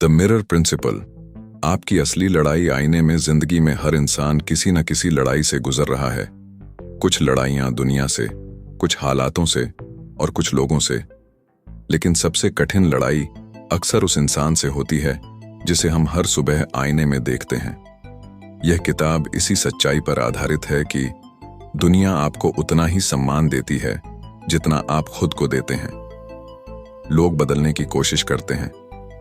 The mirror principal. आपकी असली लड़ाई आईने में। जिंदगी में हर इंसान किसी न किसी लड़ाई से गुजर रहा है। कुछ लड़ाइयां दुनिया से, कुछ हालातों से और कुछ लोगों से। लेकिन सबसे कठिन लड़ाई अक्सर उस इंसान से होती है जिसे हम हर सुबह आईने में देखते हैं। यह किताब इसी सच्चाई पर आधारित है कि दुनिया आपको उतना ही सम्मान देती है जितना आप खुद को देते हैं। लोग बदलने की कोशिश करते हैं,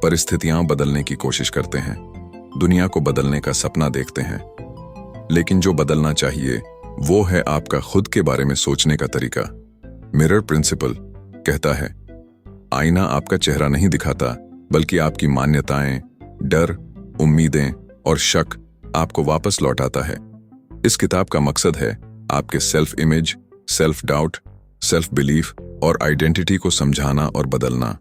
परिस्थितियां बदलने की कोशिश करते हैं, दुनिया को बदलने का सपना देखते हैं, लेकिन जो बदलना चाहिए वो है आपका खुद के बारे में सोचने का तरीका। मिरर प्रिंसिपल कहता है, आईना आपका चेहरा नहीं दिखाता, बल्कि आपकी मान्यताएं, डर, उम्मीदें और शक आपको वापस लौटाता है। इस किताब का मकसद है आपके self image, self doubt, self belief और आइडेंटिटी को समझाना और बदलना।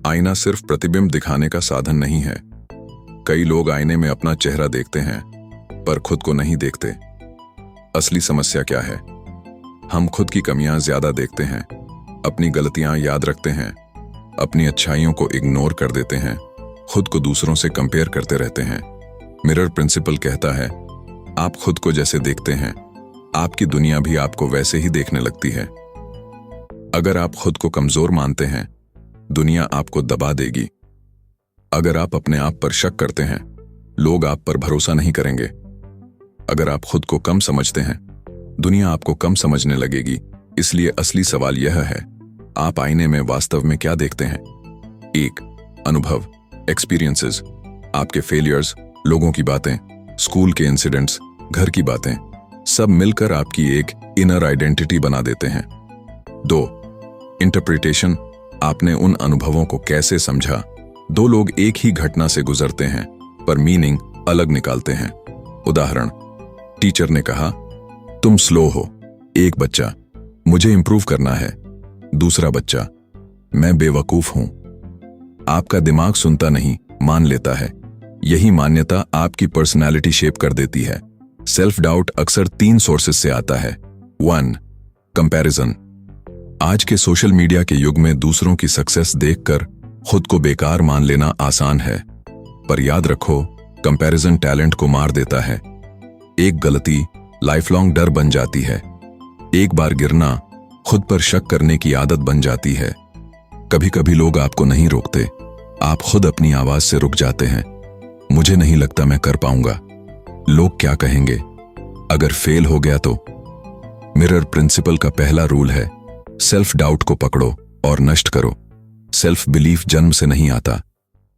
आईना सिर्फ प्रतिबिंब दिखाने का साधन नहीं है। कई लोग आईने में अपना चेहरा देखते हैं पर खुद को नहीं देखते। असली समस्या क्या है? हम खुद की कमियां ज्यादा देखते हैं, अपनी गलतियां याद रखते हैं, अपनी अच्छाइयों को इग्नोर कर देते हैं, खुद को दूसरों से कंपेयर करते रहते हैं। मिरर प्रिंसिपल कहता है, आप खुद को जैसे देखते हैं, आपकी दुनिया भी आपको वैसे ही देखने लगती है। अगर आप खुद को कमजोर मानते हैं, दुनिया आपको दबा देगी। अगर आप अपने आप पर शक करते हैं, लोग आप पर भरोसा नहीं करेंगे। अगर आप खुद को कम समझते हैं, दुनिया आपको कम समझने लगेगी। इसलिए असली सवाल यह है, आप आईने में वास्तव में क्या देखते हैं? 1. अनुभव, एक्सपीरियंसेस। आपके फेलियर्स, लोगों की बातें, स्कूल के इंसिडेंट्स, घर की बातें, सब मिलकर आपकी एक इनर आइडेंटिटी बना देते हैं। 2. इंटरप्रिटेशन। आपने उन अनुभवों को कैसे समझा? 2 लोग एक ही घटना से गुजरते हैं पर मीनिंग अलग निकालते हैं। उदाहरण, टीचर ने कहा, तुम स्लो हो। एक बच्चा, मुझे इंप्रूव करना है। दूसरा बच्चा, मैं बेवकूफ हूं। आपका दिमाग सुनता नहीं, मान लेता है। यही मान्यता आपकी पर्सनैलिटी शेप कर देती है। सेल्फ डाउट अक्सर 3 सोर्सेस से आता है। 1. कंपैरिजन। आज के सोशल मीडिया के युग में दूसरों की सक्सेस देखकर खुद को बेकार मान लेना आसान है, पर याद रखो, कंपैरिजन टैलेंट को मार देता है। एक गलती लाइफ लॉन्ग डर बन जाती है। एक बार गिरना खुद पर शक करने की आदत बन जाती है। कभी कभी लोग आपको नहीं रोकते, आप खुद अपनी आवाज से रुक जाते हैं। मुझे नहीं लगता मैं कर पाऊंगा, लोग क्या कहेंगे, अगर फेल हो गया तो? मिरर प्रिंसिपल का पहला रूल है, सेल्फ डाउट को पकड़ो और नष्ट करो। सेल्फ बिलीफ जन्म से नहीं आता,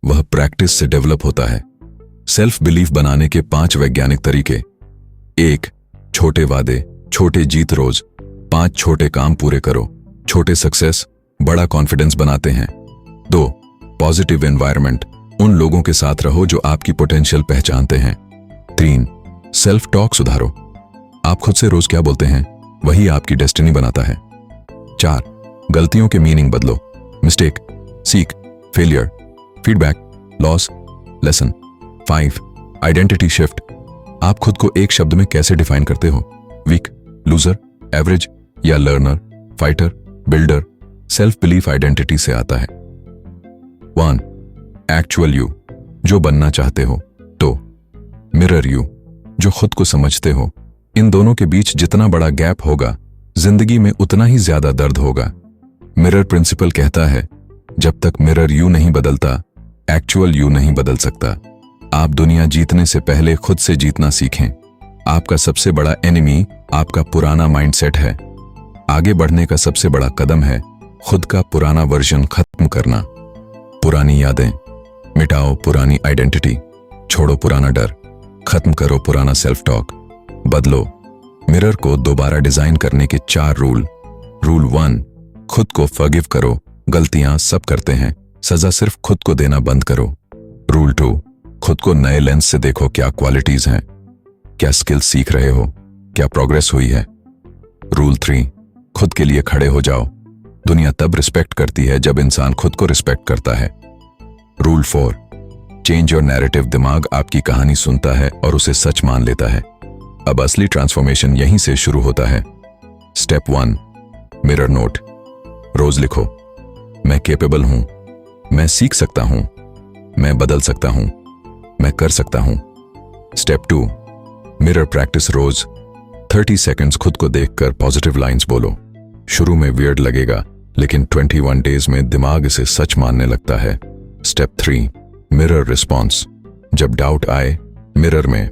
वह प्रैक्टिस से डेवलप होता है। सेल्फ बिलीफ बनाने के 5 वैज्ञानिक तरीके। 1. छोटे वादे, छोटे जीत रोज। 5 छोटे काम पूरे करो। छोटे सक्सेस बड़ा कॉन्फिडेंस बनाते हैं। 2. Positive environment. उन लोगों के साथ रहो जो आपकी पोटेंशियल पहचानते हैं। 3. सेल्फ टॉक सुधारो। आप खुद से रोज क्या बोलते हैं, वही आपकी डेस्टिनी बनाता है। 4. गलतियों के मीनिंग बदलो। मिस्टेक, सीख, failure, feedback, loss, lesson. 5. Identity shift. आप खुद को एक शब्द में कैसे डिफाइन करते हो? वीक, लूजर, एवरेज या learner, fighter, builder? Self belief identity से आता है। 1. एक्चुअल यू, जो बनना चाहते हो। 2. मिरर यू, जो खुद को समझते हो। इन दोनों के बीच जितना बड़ा गैप होगा, जिंदगी में उतना ही ज्यादा दर्द होगा। मिरर प्रिंसिपल कहता है, जब तक मिरर यू नहीं बदलता, एक्चुअल यू नहीं बदल सकता। आप दुनिया जीतने से पहले खुद से जीतना सीखें। आपका सबसे बड़ा एनिमी आपका पुराना माइंडसेट है। आगे बढ़ने का सबसे बड़ा कदम है खुद का पुराना वर्जन खत्म करना। पुरानी यादें, मिटाओ पुरानी आइडेंटिटी, छोड़ो पुराना डर, खत्म करो पुराना सेल्फ टॉक, बदलो। मिरर को दोबारा डिजाइन करने के 4 रूल। रूल 1, खुद को फॉरगिव करो। गलतियां सब करते हैं, सजा सिर्फ खुद को देना बंद करो। रूल 2, खुद को नए लेंस से देखो। क्या क्वालिटीज हैं, क्या स्किल्स सीख रहे हो, क्या प्रोग्रेस हुई है। रूल 3, खुद के लिए खड़े हो जाओ। दुनिया तब रिस्पेक्ट करती है जब इंसान खुद को रिस्पेक्ट करता है। Rule 4, change your narrative. दिमाग आपकी कहानी सुनता है और उसे सच मान लेता है। अब असली ट्रांसफॉर्मेशन यहीं से शुरू होता है। Step 1, mirror note. रोज लिखो, मैं कैपेबल हूं, मैं सीख सकता हूं, मैं बदल सकता हूं, मैं कर सकता हूं। स्टेप 2, मिरर प्रैक्टिस रोज 30 सेकंड्स खुद को देखकर पॉजिटिव लाइंस बोलो। शुरू में वियर्ड लगेगा, लेकिन 21 डेज में दिमाग इसे सच मानने लगता है। Step 3, mirror response. जब डाउट आए, मिरर में